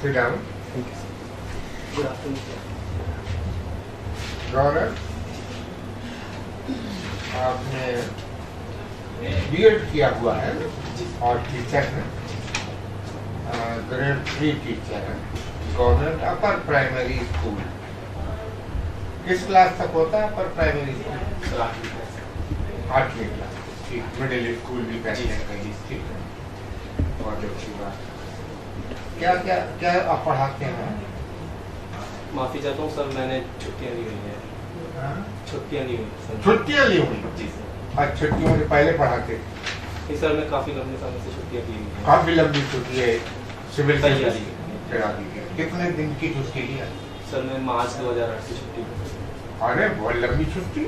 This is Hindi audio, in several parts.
Sit down. Thank you, sir. Good afternoon, sir. गौरव, आपने बीएड किया हुआ है और टीचर है, ग्रेड 3 टीचर है, गवर्नमेंट अपर प्राइमरी स्कूल। किस क्लास तक होता है अपर प्राइमरी स्कूल? सर 8वीं क्लास। 8वीं क्लास, ठीक। मिडिल स्कूल भी कहते हैं कहीं, ठीक है, बहुत अच्छी बात। क्या क्या क्या आप पढ़ाते हैं? माफी चाहता हूँ सर, मैंने छुट्टियाँ ली हुई हैं। छुट्टियाँ ली हुई सर। छुट्टियाँ ली हुई? जी सर। आज छुट्टियों से पहले पढ़ाते? नहीं सर, मैं काफी लंबे समय से छुट्टियाँ ली हुई हैं। काफी लंबी छुट्टी है, सिविल तैयारी करा दी है। कितने दिन की छुट्टी लिया? सर मैं मार्च 2008 से छुट्टी पर। अरे बहुत लंबी छुट्टी,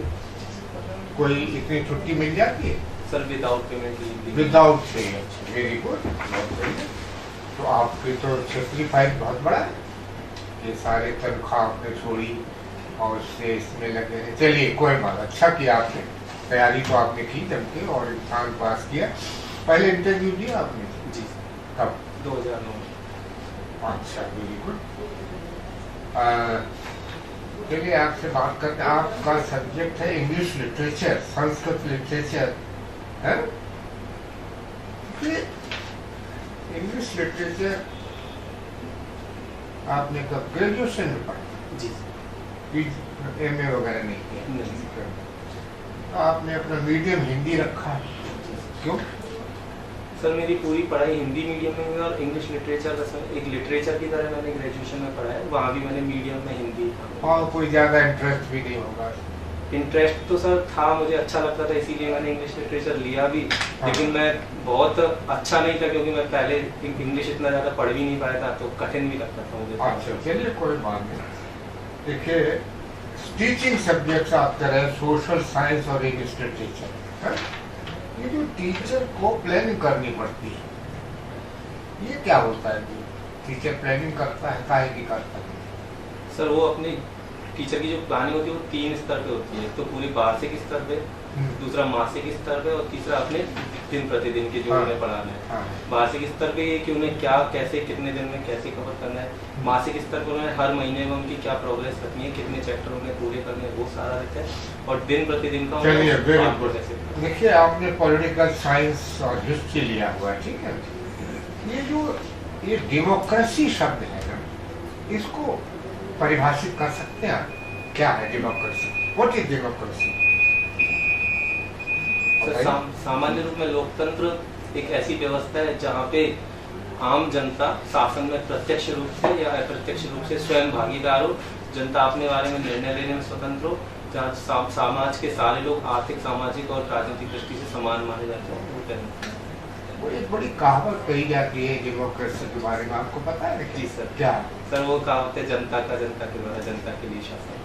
कोई इतनी छुट्टी मिल जाती है? Sir without payment leave. Without pay? Very good, बहुत बढ़िया। तो आपकी तो छुट्टी फाइल बहुत बड़ा है, ये सारे तनख्वाह आपने छोड़ी और उससे इसमें लगे हैं। चलिए कोई बात, अच्छा किया आपने, तैयारी तो आपने की जम के और एग्जाम पास किया। पहले इंटरव्यू दिया आपने? जी कब? 2009 में। अच्छा, वेरी गुड। चलिए आपसे बात करते हैं। आपका सब्जेक्ट है इंग्लिश लिटरेचर, संस्कृत लिटरेचर है? इंग्लिश लिटरेचर आपने कब ग्रेजुएशन में पढ़ा? जी एमए वगैरह नहीं किया? नहीं। तो आपने अपना मीडियम हिंदी रखा है, क्यों? सर मेरी पूरी पढ़ाई हिंदी मीडियम में हुई और इंग्लिश लिटरेचर का सर एक लिटरेचर की तरह मैंने ग्रेजुएशन में पढ़ा है, वहाँ भी मैंने मीडियम में हिंदी था। और कोई ज़्यादा इंटरेस्ट भी नहीं होगा? इंटरेस्ट तो सर था, मुझे अच्छा लगता था, इसीलिए मैंने इंग्लिश लिटरेचर लिया भी। हाँ। लेकिन मैं बहुत अच्छा नहीं था क्योंकि मैं पहले इंग्लिश इतना ज़्यादा पढ़ भी नहीं पाया था, तो कठिन भी लगता था मुझे। अच्छा, चलिए कोई बात नहीं। देखिए, टीचिंग सब्जेक्ट्स आप करें, सोशल साइंस और इंग्लिश लिटरेचर, ये जो टीचर को प्लानिंग करनी पड़ती है, ये क्या होता है? टीचर प्लानिंग करता है, काहे की करता है? सर वो अपनी टीचर की जो प्लानिंग होती है वो 3 स्तर पे होती है। तो पूरी वार्षिक स्तर पे, दूसरा मासिक स्तर पे और तीसरा अपने दिन प्रतिदिन के जो हाँ। उन्हें पढ़ाना है। हाँ। वार्षिक स्तर पे ये कि उन्हें क्या कैसे कितने दिन में कैसे कवर करना है। मासिक स्तर पर उन्हें हर महीने में उनकी क्या प्रोग्रेस रखनी है, कितने चैप्टर उन्हें पूरे करने हैं, वो सारा रहता है। और दिन प्रतिदिन का चलिए, वेरी उन्हें गुड। कैसे करना है। देखिए, आपने पॉलिटिकल साइंस और हिस्ट्री लिया हुआ है, ठीक है। ये डेमोक्रेसी शब्द है ना, इसको परिभाषित कर सकते हैं आप? क्या है डेमोक्रेसी? What is democracy? सामान्य रूप में लोकतंत्र एक ऐसी व्यवस्था है जहाँ पे आम जनता शासन में प्रत्यक्ष रूप से या अप्रत्यक्ष रूप से स्वयं भागीदार हो, जनता अपने बारे में निर्णय लेने में स्वतंत्र हो, जहाँ समाज के सारे लोग आर्थिक, सामाजिक और राजनीतिक दृष्टि से समान माने जाते हैं, वो डेमोक्रेसी। वो एक बड़ी कहावत कही जाती है डेमोक्रेसी के बारे में, आपको पता है? जी सर। क्या? सर वो कहावत है जनता का जनता के द्वारा जनता के लिए शासन।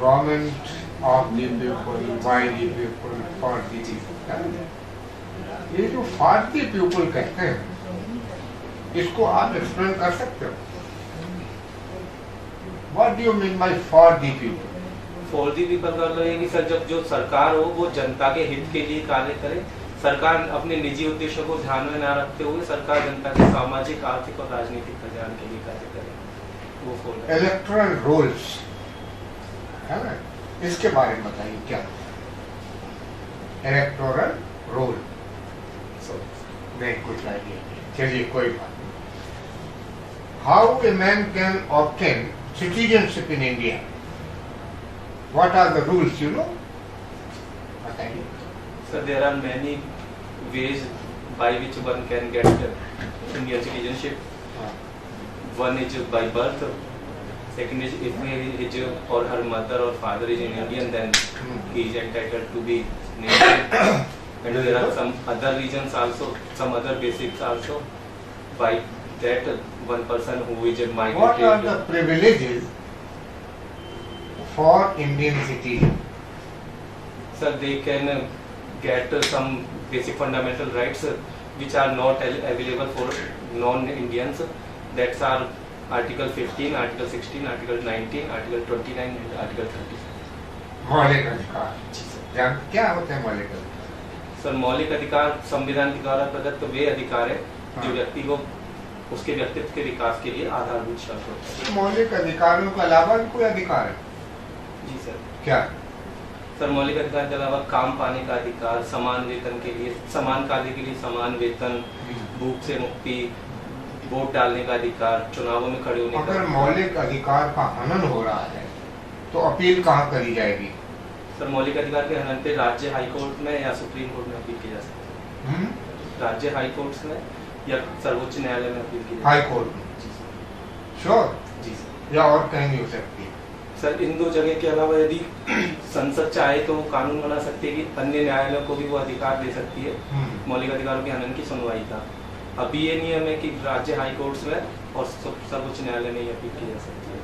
Government of the people, by the people, for the people. ये जो फॉर द पीपल कहते हैं, इसको आप एक्सप्लेन कर सकते हो? What do you mean by for the people? For the people का मतलब ये कि सर जब जो सरकार हो वो जनता के हित के लिए कार्य करे। सरकार अपने निजी उद्देश्यों को ध्यान में न रखते हुए सरकार जनता के सामाजिक, आर्थिक और राजनीतिक कल्याण के लिए कार्य करे, वो फॉर। इलेक्टोरल रोल्स है ना, इसके बारे में बताइए क्या? इलेक्टोरल रोल नहीं, कुछ आइडिया नहीं। चलिए कोई बात नहीं। How a man can obtain citizenship in India? What are the rules, you know? बताइए। Sir there are many ways by which one can get Indian citizenship. One is by birth. Second is if his or her mother or father is an Indian, then he is entitled to be named. And there are some other reasons also, some other basics also. By that, one person who is a migrated. What are the privileges for Indian citizens? Sir, they can get some basic fundamental rights which are not available for non-Indians. That's are Article 15, Article 16, Article 19, Article 29 and Article 30. मौलिक अधिकार क्या होते हैं? मौलिक अधिकार सर मौलिक अधिकार संविधान के द्वारा प्रदत्त वे अधिकार है जो व्यक्ति को उसके व्यक्तित्व के विकास के लिए आधारभूत शर्त होता है। मौलिक अधिकारों के अलावा भी कोई अधिकार है? जी सर। क्या? सर मौलिक अधिकार के अलावा काम पाने का अधिकार, समान वेतन के लिए, समान कार्य के लिए समान वेतन, भूख से मुक्ति, वोट डालने का अधिकार, चुनावों में खड़े होने का। अगर मौलिक अधिकार का हनन हो रहा है तो अपील कहाँ करी जाएगी? सर मौलिक अधिकार के हनन पे राज्य हाई कोर्ट में या सुप्रीम कोर्ट में अपील की जा सकती है। राज्य हाई कोर्ट में या सर्वोच्च न्यायालय में अपील की जा सकती है। हाई कोर्ट में? श्योर? जी सर। या और कहीं नहीं हो सकती? सर इन दो जगह के अलावा यदि संसद चाहे तो वो कानून बना सकती है कि अन्य न्यायालयों को भी वो अधिकार दे सकती है मौलिक अधिकारों के हनन की सुनवाई का। अभी ये नियम है कि राज्य हाई कोर्ट्स में और सर्वोच्च न्यायालय में अपील की जा सकती है।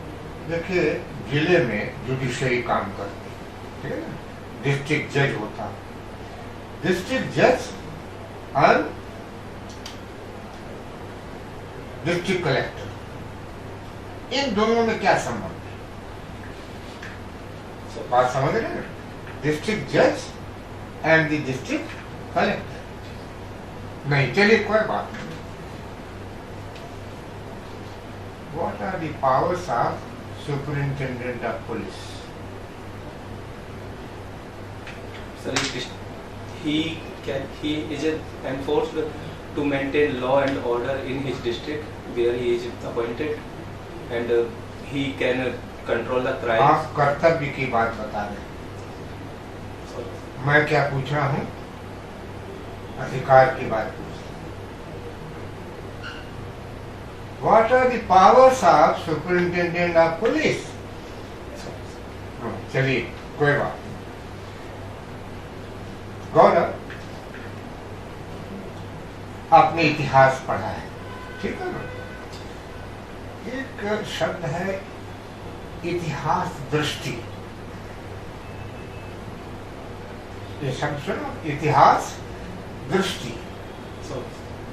देखिए, जिले में जुडिशरी काम करती है, ठीक है ना? डिस्ट्रिक्ट जज होता है, डिस्ट्रिक्ट जज और डिस्ट्रिक्ट कलेक्टर, इन दोनों में क्या संबंध है? बात समझ रहे हैं? डिस्ट्रिक्ट जज एंड द डिस्ट्रिक्ट कलेक्टर नहीं, चलिए कोई बात नहीं। What are the powers of superintendent of police? Sir, he is enforced to maintain law and order in his district where he is appointed, and he can control the crime. आप कर्तव्य की बात बता रहे हैं, मैं क्या पूछ रहा हूँ? अधिकार की बात पूछ रहा हूँ। What are the powers of superintendent of police? चलिए कोई बात नहीं। गौरव, आपने इतिहास पढ़ा है, ठीक है ना? एक शब्द है इतिहास दृष्टि। ये शब्द सुनो, इतिहास दृष्टि,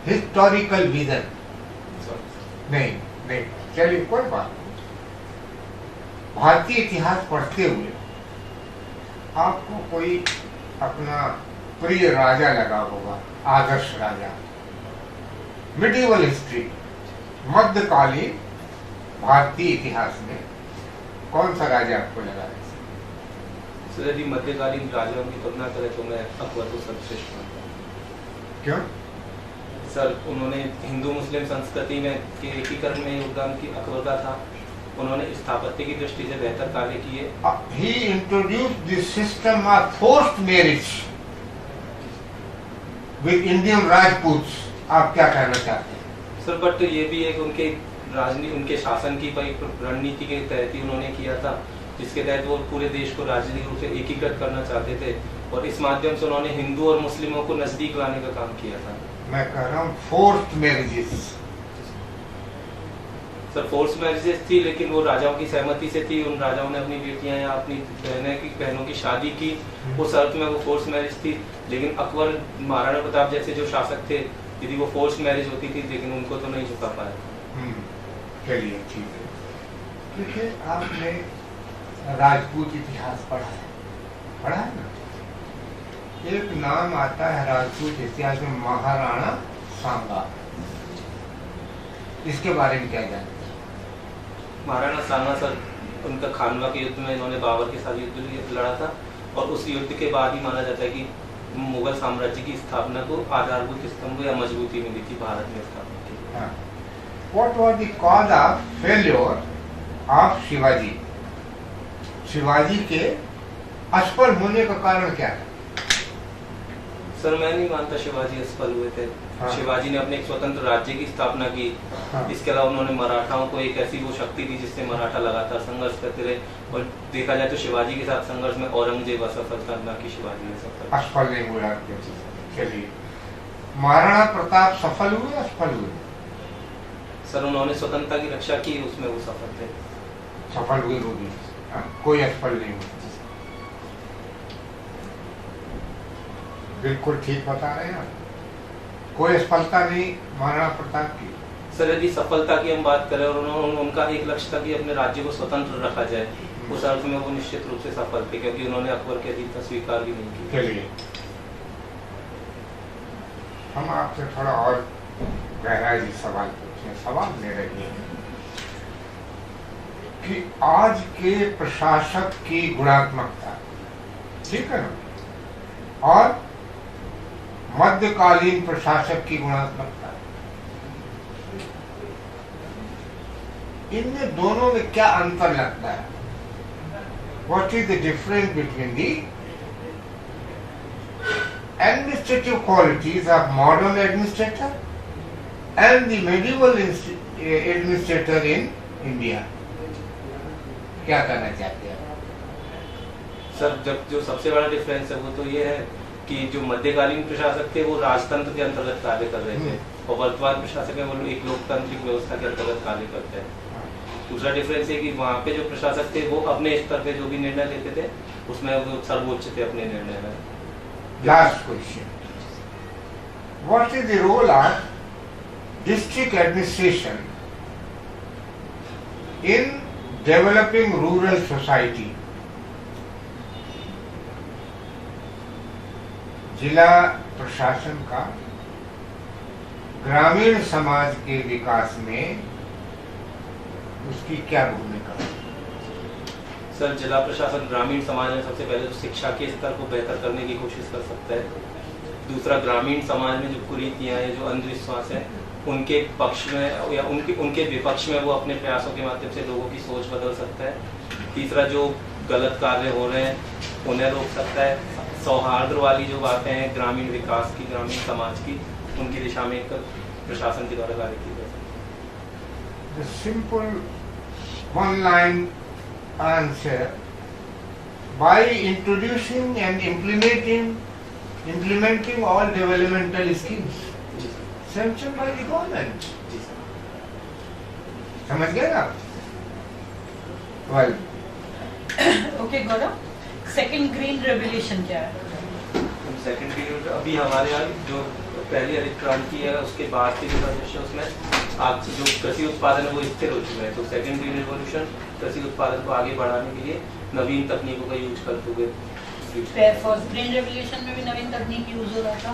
हिस्टोरिकल विजन। नहीं नहीं, चलिए कोई बात नहीं। भारतीय इतिहास पढ़ते हुए आपको कोई अपना प्रिय राजा लगा होगा, आदर्श राजा। मिडिवल हिस्ट्री, मध्यकालीन भारतीय इतिहास में कौन सा राजा आपको लगा है? सर यदि मध्यकालीन राजाओं की तुलना करें तो मैं अकबर को सर्वश्रेष्ठ मानता हूँ। क्यों? सर उन्होंने हिंदू मुस्लिम संस्कृति में के एकीकरण में योगदान की अकबर का था। उन्होंने स्थापत्य की दृष्टि से बेहतर कार्य किए। He introduced the system of forced marriage with Indian Rajputs. आप क्या कहना चाहते हैं? सर बट ये भी एक उनके राजनीति, उनके शासन की रणनीति के तहत ही उन्होंने किया था, जिसके तहत वो पूरे देश को राजनीतिक रूप से एकीकृत करना चाहते थे और इस माध्यम से उन्होंने हिंदू और मुस्लिमों को नजदीक लाने का काम किया था। मैं कह रहा हूँ forced marriages. Sir force marriages थी, लेकिन वो राजाओं की सहमति से थी। उन राजाओं ने अपनी बेटियां या अपनी बहनों की शादी की, उस अर्थ में वो फोर्स मैरिज थी। लेकिन अकबर, महाराणा प्रताप जैसे जो शासक थे, यदि वो फोर्स मैरिज होती थी, लेकिन उनको तो नहीं झुका पाया। चलिए ठीक है। देखिए, आपने राजपूत इतिहास पढ़ा है ना? एक नाम आता है राजपूत इतिहास में, महाराणा सांगा। इसके बारे में क्या जानते हैं? महाराणा सांगा सर, उनका खानवा के युद्ध में इन्होंने बाबर के साथ युद्ध लड़ा था और उस युद्ध के बाद ही माना जाता है कि मुगल साम्राज्य की स्थापना को आधारभूत स्तंभ या मजबूती मिली थी भारत में स्थापना की। What was the cause of failure of Shivaji? Shivaji के असफल होने का कारण क्या है? सर मैं नहीं मानता शिवाजी असफल हुए थे। शिवाजी ने अपने एक स्वतंत्र राज्य की स्थापना की। इसके अलावा उन्होंने मराठाओं को एक ऐसी वो शक्ति दी जिससे मराठा लगातार संघर्ष करते रहे, और देखा जाए तो शिवाजी के साथ संघर्ष में औरंगजेब असफल था, न कि शिवाजी असफल नहीं हुआ। चलिए, महाराणा प्रताप सफल हुए, असफल हुए? सर उन्होंने स्वतंत्रता की रक्षा की, उसमें वो सफल थे। सफल हुए वो भी, कोई असफल नहीं हुआ। बिल्कुल ठीक बता रहे हैं आप। कोई असफलता नहीं महाराणा प्रताप की। सर यदि सफलता की हम बात करें और उनका एक लक्ष्य था कि अपने राज्य को स्वतंत्र रखा जाए, उस अर्थ में वो निश्चित रूप से सफल थे, क्योंकि उन्होंने अकबर की अधीनता स्वीकार भी नहीं की। चलिए, हम आपसे थोड़ा और गहराई से सवाल पूछे। सवाल मेरा ये है कि आज के प्रशासक की गुणात्मकता, ठीक है ना, और मध्यकालीन प्रशासक की गुणात्मकता, इनमें दोनों में क्या अंतर लगता है? What is the difference between the administrative qualities of modern administrator and the medieval administrator in India? क्या करना चाहते हैं सर? जब जो सबसे बड़ा डिफरेंस है वो तो ये है कि जो मध्यकालीन प्रशासक थे वो राजतंत्र के अंतर्गत कार्य कर रहे थे और वर्तमान प्रशासक है वो एक लोकतांत्रिक व्यवस्था के अंतर्गत कार्य करते हैं। दूसरा डिफरेंस है कि वहाँ पे जो प्रशासक थे वो अपने स्तर पे जो भी निर्णय लेते थे उसमें वो सर्वोच्च थे अपने निर्णय में। Last question, what is the role of district administration in developing rural society? जिला प्रशासन का ग्रामीण समाज के विकास में उसकी क्या भूमिका है? सर, जिला प्रशासन ग्रामीण समाज में सबसे पहले तो शिक्षा के स्तर को बेहतर करने की कोशिश कर सकता है। दूसरा, ग्रामीण समाज में जो कुरीतियां हैं, जो अंधविश्वास है, उनके पक्ष में या उनके विपक्ष में वो अपने प्रयासों के माध्यम से लोगों की सोच बदल सकता है। तीसरा, जो गलत कार्य हो रहे हैं उन्हें रोक सकता है। सौहार्द वाली जो बातें हैं ग्रामीण विकास की, ग्रामीण समाज की, उनकी दिशा में एक प्रशासन के द्वारा कार्य की जा सकती है। The simple one-line answer: by introducing and implementing all developmental schemes sanctioned by the government. समझ गए ना? Well, ओके गौरव, सेकंड ग्रीन रेवोल्यूशन क्या है? सेकंड ग्रीन अभी हमारे यहाँ जो पहली हरित क्रांति है उसके बाद के जो भविष्य उसमें आज जो कृषि उत्पादन है वो स्थिर हो चुका है। तो सेकंड ग्रीन रेवोल्यूशन कृषि उत्पादन को आगे बढ़ाने के लिए नवीन तकनीकों का यूज करते हुए। फर्स्ट ग्रीन रेवोल्यूशन में भी नवीन तकनीक यूज हो रहा था,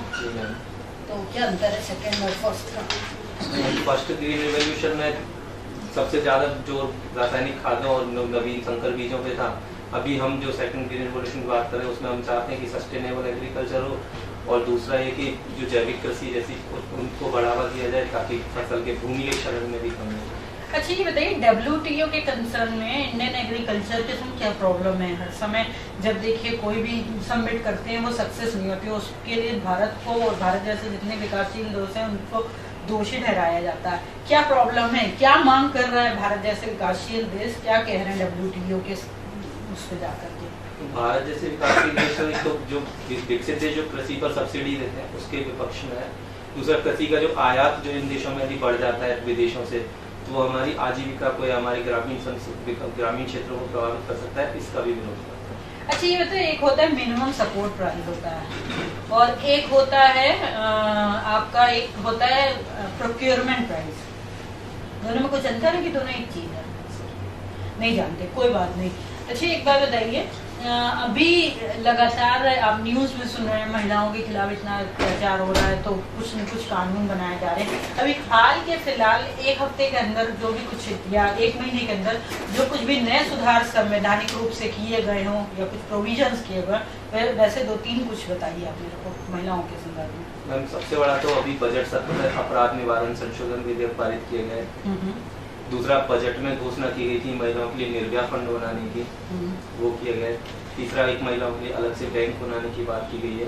तो क्या अंतर है सेकंड और फर्स्ट का? फर्स्ट ग्रीन रेवोल्यूशन में सबसे ज्यादा जो रासायनिक खादों और नवीन संकर बीजों पे था। अभी हम जो सेकंड ग्रीन रेवोल्यूशन की बात कर रहे हैं उसमें हम चाहते हैं कि सस्टेनेबल एग्रीकल्चर हो और दूसरा ये कि जो जैविक कृषि जैसी उनको बढ़ावा दिया जाए ताकि फसल के भूमि के क्षरण में भी कमी हो। अच्छा, ये बताइए WTO के कंसर्न में इंडियन एग्रीकल्चर के साथ क्या प्रॉब्लम है? हर समय जब देखिए कोई भी सबमिट करते हैं वो सक्सेस नहीं होती, उसके लिए भारत को और भारत जैसे जितने विकासशील देश हैं उनको दोषी ठहराया जाता है। क्या प्रॉब्लम है? क्या मांग कर रहा है भारत जैसे विकासशील देश? क्या कह रहे हैं WTO के उस पर जाकर के? भारत जैसे विकासशील देश तो जो विकसित देश जो कृषि पर सब्सिडी देते हैं उसके विपक्ष में है। दूसरा, कृषि का जो आयात जो इन देशों में यदि बढ़ जाता है विदेशों से तो वो हमारी आजीविका को या हमारे ग्रामीण क्षेत्रों को प्रभावित कर सकता है, इसका भी विरोध करता है। अच्छा, ये बताइए, एक होता है मिनिमम सपोर्ट प्राइस होता है और एक होता है आपका एक होता है प्रोक्योरमेंट प्राइस। दोनों में कुछ अंतर है कि दोनों एक चीज है? नहीं जानते, कोई बात नहीं। अच्छा, एक बात बताइए, अभी लगातार आप न्यूज़ में सुन रहे हैं महिलाओं के खिलाफ इतना अत्याचार हो रहा है तो कुछ न कुछ कानून बनाए जा रहे हैं। अभी हाल के फिलहाल एक हफ्ते के अंदर जो भी कुछ या एक महीने के अंदर जो कुछ भी नए सुधार संवैधानिक रूप से किए गए हों या कुछ प्रोविजंस किए गए, वैसे 2-3 कुछ बताइए आप मेरे को महिलाओं के संदर्भ में। मैम, सबसे बड़ा तो अभी बजट सत्र में अपराध निवारण संशोधन विधेयक पारित किए गए। दूसरा, बजट में घोषणा की गई थी महिलाओं के लिए निर्भया फंड बनाने की, वो किया गया। तीसरा, एक महिलाओं के लिए अलग से बैंक बनाने की बात की गई है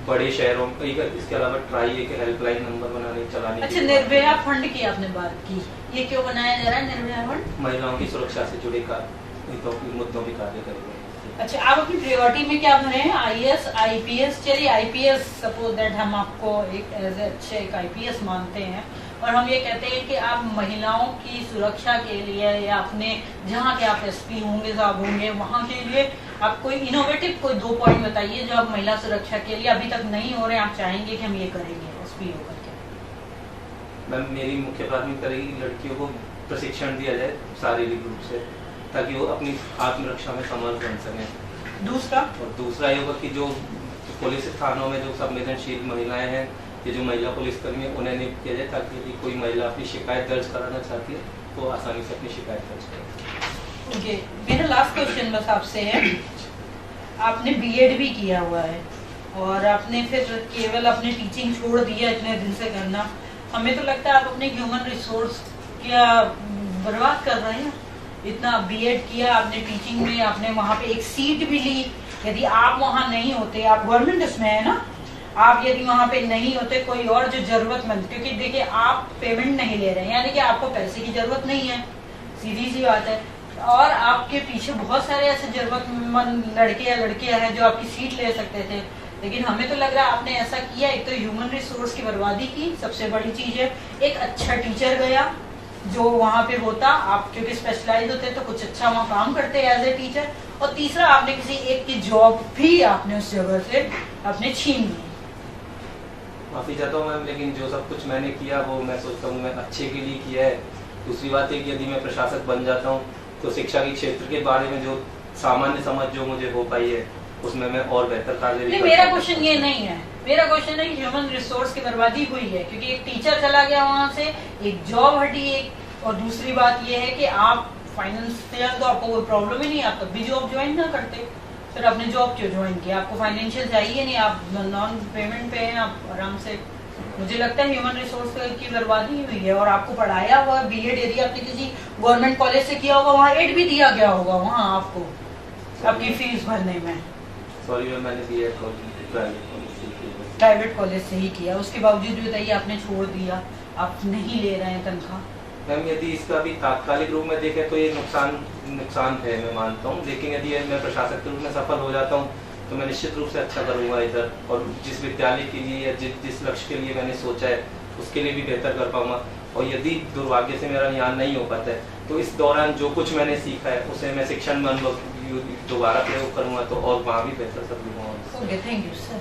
बड़े शहरों में। इसके अलावा ट्राई एक हेल्पलाइन नंबर बनाने चलाने। अच्छा, निर्भया फंड की आपने बात की, ये क्यों बनाया जा रहा है निर्भया फंड? महिलाओं की सुरक्षा से जुड़े मुद्दों भी कार्य करेंगे। अच्छा, आप अपनी प्रायोरिटी में क्या भरे हैं? IAS, IPS? चलिए IPS, सपोज दैट हम आपको एक एज ए अच्छे एक IPS मानते हैं और हम ये कहते हैं कि आप महिलाओं की सुरक्षा के लिए या अपने जहाँ के आप SP होंगे, साहब होंगे, वहाँ के लिए आप कोई इनोवेटिव कोई 2 पॉइंट बताइए जो आप महिला सुरक्षा के लिए अभी तक नहीं हो रहे, आप चाहेंगे कि हम ये करेंगे SP होकर के। मैम, मेरी मुख्य प्राथमिकता रहेगी लड़कियों को प्रशिक्षण दिया जाए शारीरिक रूप से ताकि वो अपनी आत्मरक्षा में समर्थ बन सकें। दूसरा, और दूसरा ये होगा कि जो पुलिस थानों में जो संवेदनशील महिलाएं हैं ये जो महिला पुलिसकर्मी है उन्हें नियुक्त किया जाए, ताकि यदि कोई महिला अपनी शिकायत दर्ज कराना चाहती है तो आसानी से अपनी शिकायत दर्ज करे। ओके, मेरा लास्ट क्वेश्चन बस आपसे है, आपने बीएड भी किया हुआ है और आपने फिर केवल अपनी टीचिंग छोड़ दिया इतने दिन से करना, हमें तो लगता है आप अपने ह्यूमन रिसोर्स क्या बर्बाद कर रहे हैं। इतना बीएड किया आपने टीचिंग में, आपने वहाँ पे एक सीट भी ली, यदि आप वहाँ नहीं होते, आप गवर्नमेंट इसमें है ना, आप यदि वहाँ पे नहीं होते, कोई और जो जरूरतमंद, क्योंकि देखिए आप पेमेंट नहीं ले रहे हैं, यानी कि आपको पैसे की जरूरत नहीं है, सीधी सी बात है, और आपके पीछे बहुत सारे ऐसे जरूरतमंद लड़के या लड़कियां हैं जो आपकी सीट ले सकते थे, लेकिन हमें तो लग रहा है आपने ऐसा किया। एक तो ह्यूमन रिसोर्स की बर्बादी की, सबसे बड़ी चीज है, एक अच्छा टीचर गया जो वहाँ पे होता, आप क्योंकि स्पेशलाइज होते तो कुछ अच्छा वहाँ काम करते एज ए टीचर, और तीसरा आपने किसी एक की जॉब भी आपने उस जगह से आपने छीन ली। माफी चाहता हूँ मैम, लेकिन जो सब कुछ मैंने किया वो मैं सोचता हूँ मैं अच्छे के लिए किया है। दूसरी बात है कि यदि मैं प्रशासक बन जाता हूँ तो शिक्षा के क्षेत्र के बारे में जो सामान्य समझ जो मुझे हो पाई है उसमें मैं और बेहतर कार्य नहीं, मेरा क्वेश्चन ये नहीं है, मेरा क्वेश्चन है ह्यूमन रिसोर्स की बर्बादी हुई है क्योंकि एक टीचर चला गया वहाँ से, एक जॉब हटी, एक, और दूसरी बात ये है कि आप फाइनेंशियल तो आपको कोई प्रॉब्लम ही नहीं, आप तब भी जॉब ज्वाइन ना करते, फिर आपने जॉब क्यों ज्वाइन किया, आपको फाइनेंशियल चाहिए नहीं, आप नॉन पेमेंट पे हैं, आप आराम से। मुझे लगता है ह्यूमन रिसोर्स की बर्बादी हुई है, और आपको पढ़ाया हुआ बीएड यदि आपने किसी गवर्नमेंट कॉलेज से किया होगा, वहाँ एड भी दिया गया होगा वहाँ आपको आपकी फीस भरने में। सॉरी मैम, मैंने बीएड प्राइवेट कॉलेज से ही किया, उसके बावजूद भी बताइए आपने छोड़ दिया, आप नहीं ले रहे हैं तनख्वाह। मैम यदि इसका भी तात्कालिक रूप में देखें तो ये नुकसान है, मैं मानता हूँ, लेकिन यदि मैं प्रशासक के रूप में सफल हो जाता हूँ तो मैं निश्चित रूप से अच्छा करूँगा इधर, और जिस विद्यालय के लिए या जिस लक्ष्य के लिए मैंने सोचा है उसके लिए भी बेहतर कर पाऊंगा। और यदि दुर्भाग्य से मेरा यहाँ नहीं हो पाता है तो इस दौरान जो कुछ मैंने सीखा है उसे मैं शिक्षण में अनुभव दोबारा प्रयोग करूँगा तो और वहाँ भी बेहतर कर लूँगा। Thank you sir.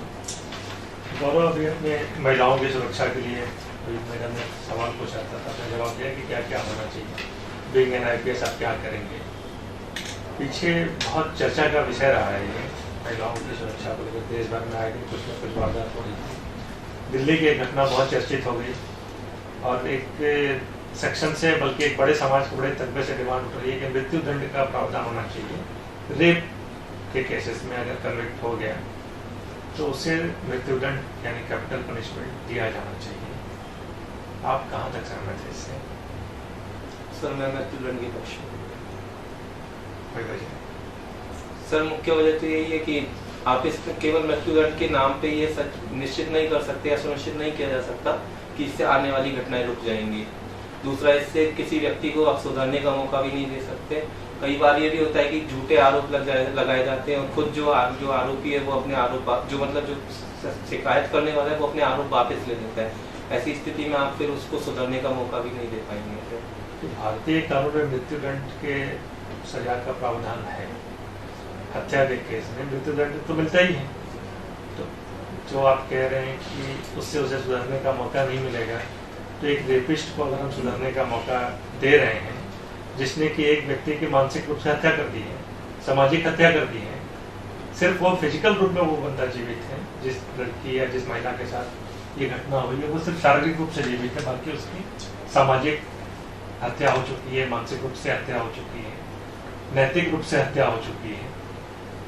गौरव, अभी अपने महिलाओं की सुरक्षा के लिए मैडम ने सवाल पूछा था, आपने जवाब दिया कि क्या क्या होना चाहिए, बीइंग एन आईपीएस आप क्या करेंगे। पीछे बहुत चर्चा का विषय रहा है ये महिलाओं की सुरक्षा को लेकर, देश भर में आए दिन कुछ न कुछ वारदात हो रही थी। दिल्ली की एक घटना बहुत चर्चित हो गई और एक सेक्शन से, बल्कि एक बड़े समाज के बड़े तबके से डिमांड उठ रही है कि मृत्यु दंड का प्रावधान होना चाहिए। रेप के केसेस में अगर कन्विक्ट हो गया तो उसे मृत्युदंड यानी कैपिटल पनिशमेंट दिया जाना चाहिए। आप कहाँ तक सहमत है इससे? सर मैं मृत्युदंड के पक्ष में। कोई वजह? सर मुख्य वजह तो यही है कि आप इस केवल मृत्युदंड के नाम पे ये सच निश्चित नहीं कर सकते या सुनिश्चित नहीं किया जा सकता कि इससे आने वाली घटनाएं रुक जाएंगी। दूसरा, इससे किसी व्यक्ति को आप सुधरने का मौका भी नहीं दे सकते। कई बार ये भी होता है कि झूठे आरोप लगाए जाते हैं और खुद जो आरोपी है वो अपने आरोप जो शिकायत करने वाला है वो अपने आरोप वापस ले लेता है। ऐसी स्थिति में आप फिर उसको सुधरने का मौका भी नहीं दे पाएंगे। तो भारतीय कानून में मृत्युदंड के सजा का प्रावधान है, हत्या के केस में मृत्युदंड तो मिलता ही है। तो जो आप कह रहे हैं कि उससे उसे सुधरने का मौका नहीं मिलेगा, तो एक रेपिस्ट को अगर हम सुधरने का मौका दे रहे हैं जिसने कि एक व्यक्ति की मानसिक रूप से हत्या कर दी है, सामाजिक हत्या कर दी है, सिर्फ वो फिजिकल रूप में वो बंदा जीवित है, जिस लड़की या जिस महिला के साथ ये घटना हुई है वो सिर्फ शारीरिक रूप से जीवित है, बाकी उसकी सामाजिक हत्या हो चुकी है, मानसिक रूप से हत्या हो चुकी है, नैतिक रूप से हत्या हो चुकी है।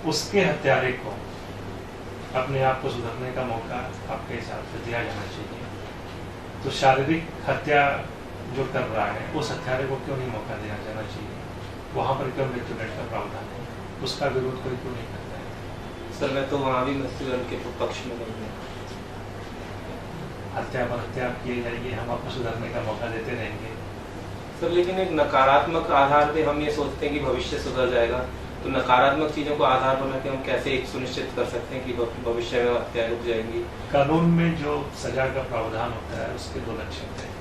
उसके हत्यारे को अपने आप को सुधरने का मौका आपके हिसाब से दिया जाना चाहिए। तो शारीरिक हत्या जो कर रहा है उस हत्यारे को क्यों नहीं मौका दिया जाना चाहिए? वहाँ पर क्यों मृत्युदंड का प्रावधान है? उसका विरोध कोई क्यों नहीं करता है? सर मैं तो वहाँ भी मृत्युदंड के पक्ष में नहीं हूँ। हत्या पर हत्या किए जाएगी, हम आपको सुधरने का मौका देते रहेंगे। सर लेकिन एक नकारात्मक आधार पे हम ये सोचते हैं कि भविष्य सुधर जाएगा, तो नकारात्मक चीजों को आधार बना के हम कैसे एक सुनिश्चित कर सकते हैं कि भविष्य में हत्या रुक जाएंगी? कानून में जो सजा का प्रावधान होता है उसके दो लक्षण हैं।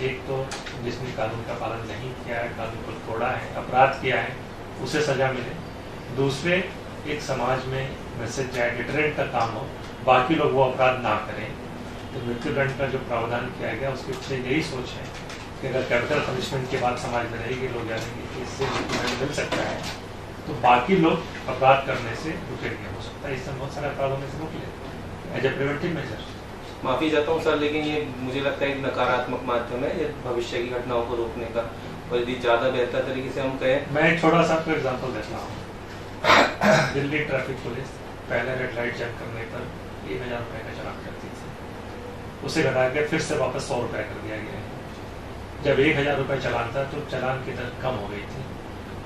एक तो जिसने कानून का पालन नहीं किया है, कानून को तोड़ा है, अपराध किया है, उसे सजा मिले। दूसरे, एक समाज में मैसेज जाए, डिटरेंट का काम हो, बाकी लोग वो अपराध ना करें। तो मृत्युदंड का जो प्रावधान किया गया उसके पीछे यही सोच है कि अगर कैपिटल पनिशमेंट के बाद समाज में रहेगी, लोग जानेंगे कि इससे मृत्युदंड मिल सकता है, तो बाकी लोग अपराध करने से रुकेंगे। हो सकता है इससे बहुत सारे अपराधों में से रोक ले एज ए प्रिवेंटिव मेजर। माफ़ी चाहता हूँ सर, लेकिन ये मुझे लगता है एक नकारात्मक माध्यम है ये भविष्य की घटनाओं को रोकने का, और यदि ज़्यादा बेहतर तरीके से हम कहें। मैं एक छोटा सा आपको एग्जांपल देता हूँ। दिल्ली ट्रैफिक पुलिस पहले रेड लाइट चेक करने पर 1000 रुपये का चालान करती थी, उसे घटा के फिर से वापस 100 रुपये कर दिया गया है। जब 1000 रुपये चालान था तो चालान की दर कम हो गई थी,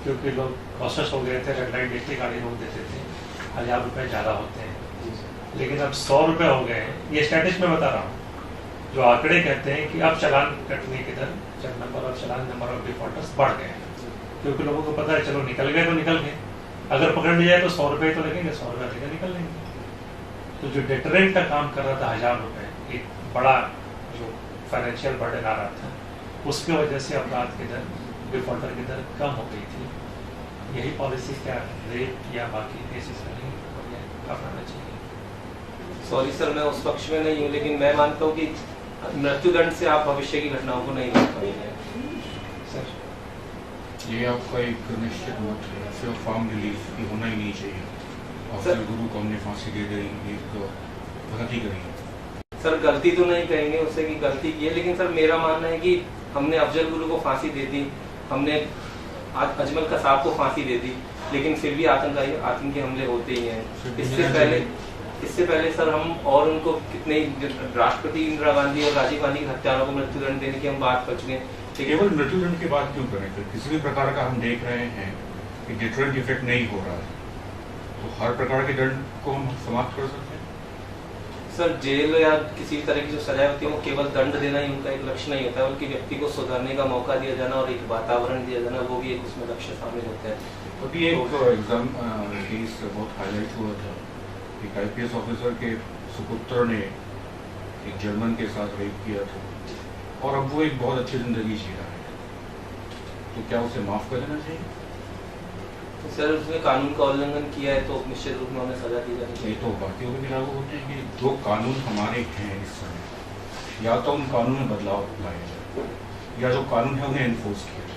क्योंकि लोग कॉन्शियस हो गए थे, रेड लाइट देखते गाड़ी रोक देते थे, 1000 रुपये ज़्यादा होते हैं। लेकिन अब 100 रुपये हो गए हैं। ये स्टैटिस्ट में बता रहा हूँ, जो आंकड़े कहते हैं कि अब चालान कटने की दर, जब number of challan, number of defaulters बढ़ गए हैं, क्योंकि लोगों को पता है चलो निकल गए तो निकल गए, अगर पकड़ लिया जाए तो 100 रुपये तो लगेंगे, 100 रुपये लेकर निकल लेंगे। तो जो डिटरेंट का काम कर रहा था 1000 रुपये, एक बड़ा जो फाइनेंशियल बर्डन आ रहा था, उसकी वजह से अपराध की दर, डिफॉल्टर की दर कम हो गई थी। यही पॉलिसी क्या रेप या बाकी केसेस में नहीं अपनाना चाहिए? सॉरी सर, मैं उस पक्ष में नहीं हूँ, लेकिन मैं मानता हूँ कि मृत्युदंड से आप भविष्य की घटनाओं को नहीं रोक पाएंगे। सर, ये आपका एक निश्चित मत है, सिर्फ फार्म रिलीफ की होना ही नहीं चाहिए। और सर- गुरु को हमने फांसी दे दी, एक गलती करी। सर गलती तो नहीं कहेंगे उससे कि गलती की है, लेकिन सर मेरा मानना है कि हमने अफजल गुरु को फांसी दे दी, हमने अजमल कसाब को फांसी दे दी, लेकिन फिर भी आतंकी हमले होते ही हैं। इससे पहले सर हम और उनको कितने राष्ट्रपति इंदिरा गांधी और राजीव गांधी के हत्यारों को मृत्युदंड देने की हम बात कर चुके हैं। केवल मृत्युदंड की बात क्यों करें? फिर किसी भी प्रकार का हम देख रहे हैं कि डिटरेंट इफेक्ट नहीं हो रहा है, तो हर प्रकार के दंड को हम समाप्त कर सकते हैं। सर जेल या किसी भी तरह की जो सजा होती है वो केवल दंड देना ही उनका एक लक्ष्य नहीं होता है, बल्कि व्यक्ति को सुधरने का मौका दिया जाना और एक वातावरण दिया जाना, वो भी एक उसमें लक्ष्य शामिल होता है। अभी एक एग्जाम केस बहुत हाईलाइट हुआ था, एक IPS ऑफिसर के सुपुत्र ने एक जर्मन के साथ रेप किया था, और अब वो एक बहुत अच्छी जिंदगी जी रहा है, तो क्या उसे माफ कर देना चाहिए? तो सर उसने कानून का उल्लंघन किया है तो निश्चित रूप में उन्हें सजा दी जानी ये चाहिए। तो बाकी भी लागू होते हैं कि जो कानून हमारे हैं इस समय, या तो उन कानून में बदलाव लाया जाए, या जो कानून है उन्हें एनफोर्स किया जाए।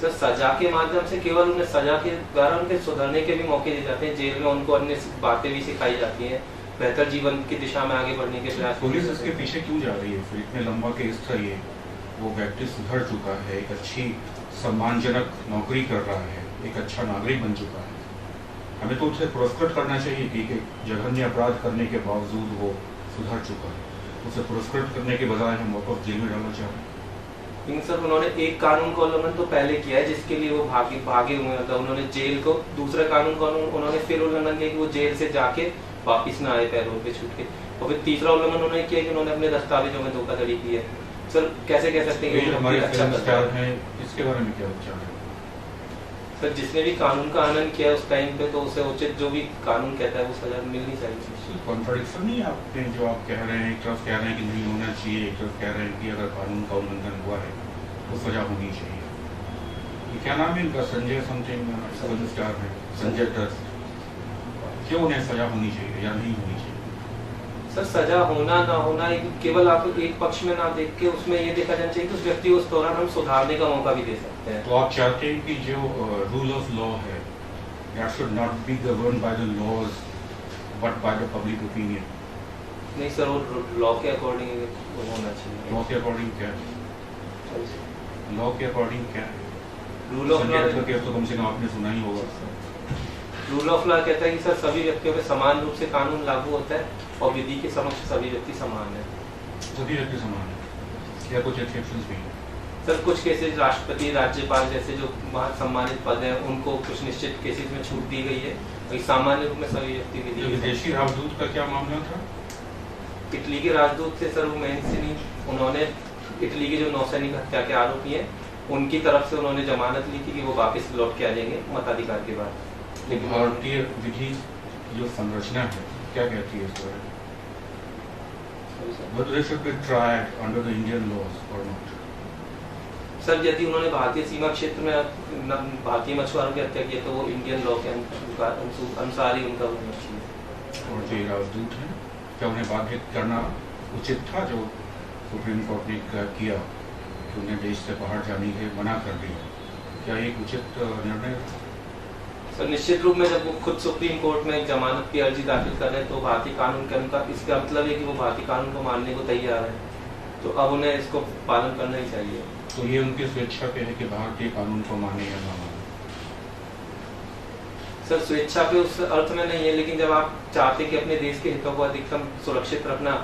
सर सजा के माध्यम से केवल उन्हें सजा के द्वारा उनके सुधरने के भी मौके दिए जाते हैं, जेल में उनको अन्य बातें भी सिखाई जाती हैं, बेहतर जीवन की दिशा में आगे बढ़ने के प्रयास। पुलिस इसके पीछे क्यों जा रही है? फिर इतने लंबा केस था ये, वो व्यक्ति सुधर चुका है, एक अच्छी सम्मानजनक नौकरी कर रहा है, एक अच्छा नागरिक बन चुका है, हमें तो उसे पुरस्कृत करना चाहिए कि एक जघन्य अपराध करने के बावजूद वो सुधर चुका है। उसे पुरस्कृत करने के बजाय हम वापस जेल में डालना चाह रहे हैं। लेकिन सर उन्होंने एक कानून का उल्लंघन तो पहले किया है जिसके लिए वो भागे हुए, मतलब उन्होंने जेल को, दूसरे कानून का उन्होंने फिर उल्लंघन किया कि वो जेल से जाके वापिस ना आए पैरोल पे छूट के, और फिर तीसरा उल्लंघन उन्होंने किया कि उन्होंने अपने दस्तावेजों में धोखाधड़ी की है। सर कैसे कह सकते हैं कि हमारे अच्छा फिल्म है, इसके बारे में क्या विचार है? सर जिसने भी कानून का हनन किया उस टाइम पे तो उसे उचित जो भी कानून कहता है वो सजा मिलनी चाहिए। कॉन्ट्राडिक्शन नहीं आपने जो आप कह रहे हैं, एक तरफ कह रहे हैं कि नहीं होना चाहिए, एक तरफ कह रहे हैं कि अगर कानून का उल्लंघन हुआ है तो सजा होनी चाहिए। ये क्या नाम है इनका? संजय समथिंग स्टार है, संजय दत्त। क्यों उन्हें सजा होनी चाहिए या नहीं होनी चाहिए? सर सजा होना ना होना केवल आप एक पक्ष में ना देख के उसमें ये देखा जाना चाहिए कि उस व्यक्ति को उस दौरान हम सुधारने का मौका भी दे सकते हैं। तो आप चाहते हैं कि जो रूल ऑफ लॉ है that should not be governed by the laws but by the public opinion? नहीं सर वो लॉ के अकॉर्डिंग होना चाहिए। लॉ के अकॉर्डिंग क्या है? लॉ के अकॉर्डिंग क्या है? Rule of law Sanjay Dutt का केस तो कम से कम आपने सुना ही होगा। रूल ऑफ लॉ कहता है कि सर सभी व्यक्तियों पे समान रूप से कानून लागू होता है और विधि के समक्ष सभी व्यक्ति समान है। सभी व्यक्ति समान है या कुछ एक्सेप्शंस भी हैं? सर कुछ केसेस राष्ट्रपति, राज्यपाल जैसे जो बहुत सम्मानित पद हैं उनको कुछ निश्चित केसेस में छूट दी गई है, और सामान्य रूप में सभी व्यक्ति जो विधि। विदेशी राजदूत का क्या मामला था? इटली के राजदूत थे सर वो मैंसिनी, उन्होंने इटली के जो नौसैनिक हत्या के आरोपी हैं उनकी तरफ से उन्होंने जमानत ली थी कि वो वापस लौट के आ जाएंगे मताधिकार के बाद। लेकिन भारतीय विधि जो संरचना है क्या कहती है इस बारे में? Whether they should be tried under the Indian laws or not? Sir यदि उन्होंने भारतीय सीमा क्षेत्र में भारतीय मछुआरों की हत्या की है तो वो इंडियन लॉ के अनुसार ही उनका होना चाहिए। और जो राजदूत हैं क्या उन्हें बाधित करना उचित था? जो सुप्रीम कोर्ट ने किया कि उन्हें देश से बाहर जाने के मना कर दिया, क्या एक उचित निर्णय था? सर निश्चित रूप में जब वो खुद सुप्रीम कोर्ट में एक जमानत की अर्जी दाखिल कर रहे हैं तो भारतीय कानून के अनुसार इसका मतलब है कि वो भारतीय कानून को मानने को तैयार है, तो अब उन्हें इसको पालन करना ही चाहिए। तो ये उनकी स्वेच्छा पे है कि भारतीय कानून को माने या ना माने। सर स्वेच्छा पे उस अर्थ में नहीं है, लेकिन जब आप चाहते कि अपने देश के हितों को अधिकतम सुरक्षित रखना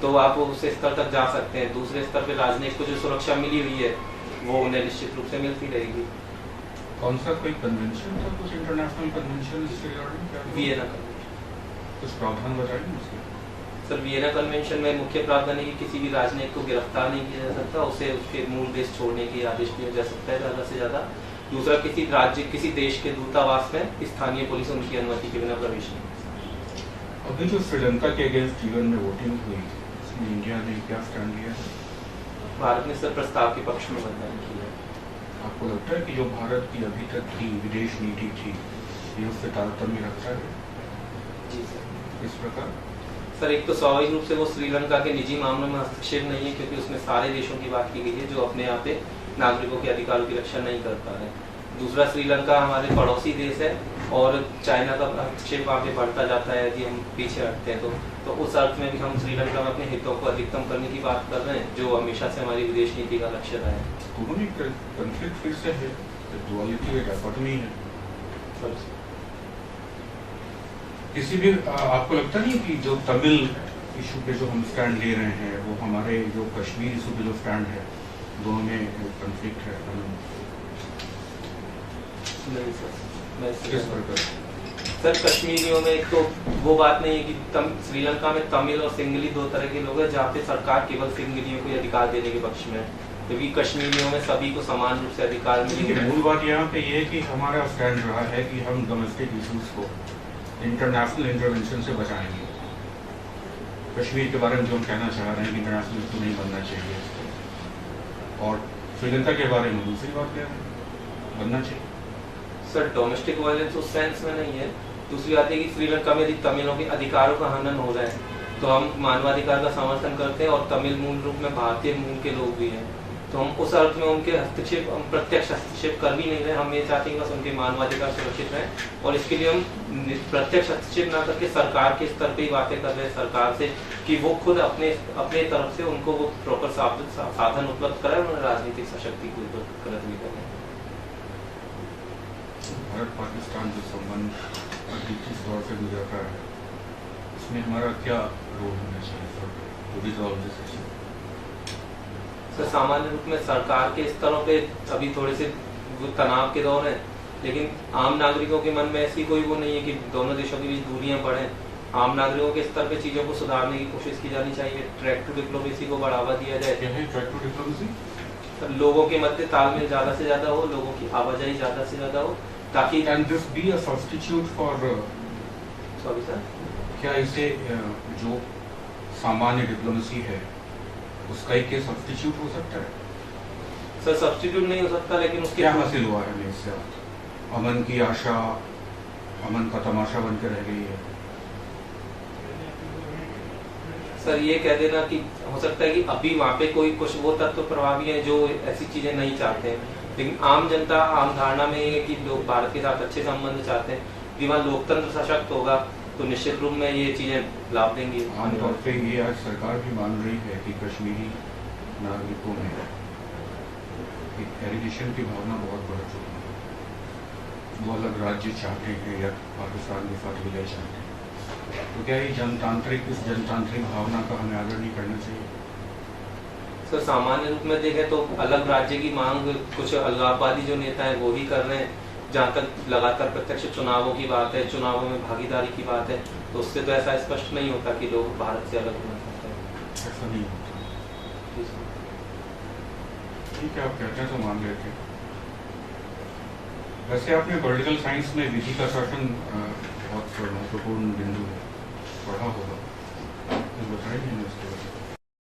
तो आप उस स्तर तक जा सकते हैं। दूसरे स्तर पे राजनीतिक को जो सुरक्षा मिली हुई है वो उन्हें निश्चित रूप से मिलती रहेगी। कौन सा कोई कन्वेंशन था, कुछ इंटरनेशनल कन्वेंशन इसके रिगार्डिंग? वियना कुछ प्रावधान बताइए उसके। सर वियना कन्वेंशन में मुख्य प्रावधान है कि किसी भी राजनयिक को गिरफ्तार नहीं किया जा सकता, उसे उसके मूल देश छोड़ने की आदेश दिया जा सकता है ज़्यादा से ज़्यादा। दूसरा, किसी राज्य किसी देश के दूतावास में स्थानीय पुलिस उनकी अनुमति के बिना प्रवेश नहीं। अभी जो श्रीलंका के अगेंस्ट जीवन में वोटिंग हुई उसमें इंडिया ने क्या स्टैंड लिया? भारत ने सर प्रस्ताव के पक्ष में मतदान किया। आपको लगता है कि जो भारत की अभी तक की विदेश नीति थी ये उससे तारतम्य रखता है? जी सर। इस प्रकार सर एक तो स्वाभाविक रूप से वो श्रीलंका के निजी मामलों में हस्तक्षेप नहीं है, क्योंकि उसमें सारे देशों की बात की गई है जो अपने यहाँ पे नागरिकों के अधिकारों की रक्षा नहीं कर पा रहे। दूसरा, श्रीलंका हमारे पड़ोसी देश है और चाइना का हस्तक्षेप वहाँ पे बढ़ता जाता है यदि हम पीछे हटते हैं तो उस अर्थ में भी हम श्रीलंका में अपने हितों को अधिकतम करने की बात कर रहे हैं, जो हमेशा से हमारी विदेश नीति का लक्ष्य रहा है। दोनों ही कंफ्लिक्ट फिर से है, डुअलिटी है, डायकोटोमी है। किसी भी आपको लगता नहीं कि जो तमिल इशू पे जो हम स्टैंड ले रहे हैं वो हमारे जो कश्मीर इशू पे जो स्टैंड है दोनों में कंफ्लिक्ट है? नहीं सर, मैं किस प्रकार? सर कश्मीरियों में एक तो वो बात नहीं है कि श्रीलंका में तमिल और सिंगली दो तरह के लोग हैं, जहाँ पे सरकार केवल सिंगलियों को अधिकार देने के पक्ष में है, क्योंकि कश्मीरियों में सभी को समान रूप से अधिकार मिलेंगे। मूल बात यहाँ पे ये है कि हमारा स्टैंड रहा है कि हम डोमेस्टिक इश्यूज को इंटरनेशनल इंटरवेंशन से बचाएंगे। कश्मीर के बारे में जो हम कहना चाह रहे हैं कि इंटरनेशनल इशू नहीं बनना चाहिए, और श्रीलंका के बारे में दूसरी बात क्या है, बनना चाहिए। सर डोमेस्टिक वायलेंस उस सेंस में नहीं है। दूसरी बात है कि श्रीलंका में यदि तमिलों के अधिकारों का हनन हो रहा है तो हम मानवाधिकार का समर्थन करते हैं, और तमिल मूल रूप में भारतीय मूल के लोग भी हैं, तो हम उस अर्थ में उनके हस्तक्षेप, हम प्रत्यक्ष हस्तक्षेप कर भी नहीं रहे। हम ये चाहते हैं बस उनके मानवाधिकार सुरक्षित रहें, और इसके लिए हम प्रत्यक्ष हस्तक्षेप ना करके सरकार के स्तर पे ही बातें कर रहे हैं सरकार से कि वो खुद अपने तरफ से उनको वो प्रॉपर साधन उपलब्ध कराए, उन्हें राजनीतिक सशक्ति को उपलब्ध भी करें। भारत पाकिस्तान जो संबंध किस तौर से गुजरता है इसमें हमारा क्या रोल होना चाहिए? सर सामान्य रूप में सरकार के स्तरों पे अभी थोड़े से तनाव के दौर हैं, लेकिन आम नागरिकों के मन में ऐसी कोई वो नहीं है कि दोनों देशों के बीच दूरियां बढ़ें। आम नागरिकों के स्तर पे चीजों को सुधारने की कोशिश की जानी चाहिए। ट्रैक टू डिप्लोमेसी को बढ़ावा दिया जाए। क्या है ट्रैक टू डिप्लोमेसी? लोगों के मध्य तालमेल ज्यादा से ज्यादा हो, लोगों की आवाजाही ज्यादा से ज्यादा हो, ताकि सॉरी सर, क्या इसे जो सामान्य डिप्लोमेसी है उसका एक सब्स्टिट्यूट हो सकता है? सर सब्स्टिट्यूट नहीं हो सकता, लेकिन उसके क्या हासिल हुआ है हमें इससे? अमन की आशा अमन का तमाशा बनकर रह गई है। सर ये कह देना कि हो सकता है कि अभी वहाँ पे कोई कुछ वो तत्व प्रभावी है जो ऐसी चीजें नहीं चाहते हैं, लेकिन आम जनता आम धारणा में ये है कि लोग भारत के साथ अच्छे संबंध चाहते हैं। यदि वहाँ लोकतंत्र सशक्त होगा तो निश्चित रूप में ये चीजें लाभ देंगी। आमतौर पे ये आज सरकार भी मान रही है कि कश्मीरी नागरिकों में एक हेरिटेशन की भावना बहुत बढ़ चुकी है। वो अलग राज्य चाहते हैं या पाकिस्तान के साथ विलय चाहते हैं, तो क्या ये इस जनतांत्रिक भावना का हमें आदर नहीं करना चाहिए? सर सामान्य रूप में देखें तो अलग राज्य की मांग कुछ अलगाववादी जो नेता है वो ही कर रहे हैं। जहाँ तक लगातार प्रत्यक्ष चुनावों की बात है, चुनावों में भागीदारी की बात है, तो उससे तो ऐसा स्पष्ट नहीं होता कि लोग भारत से अलग होना चाहते हैं। ऐसा नहीं होता। ठीक है, आप कहते हैं तो मान लेते हैं। वैसे आपने पॉलिटिकल साइंस में विधि का शासन बहुत महत्वपूर्ण बिंदु है, पढ़ा होगा, कुछ बताइए उसके बारे में।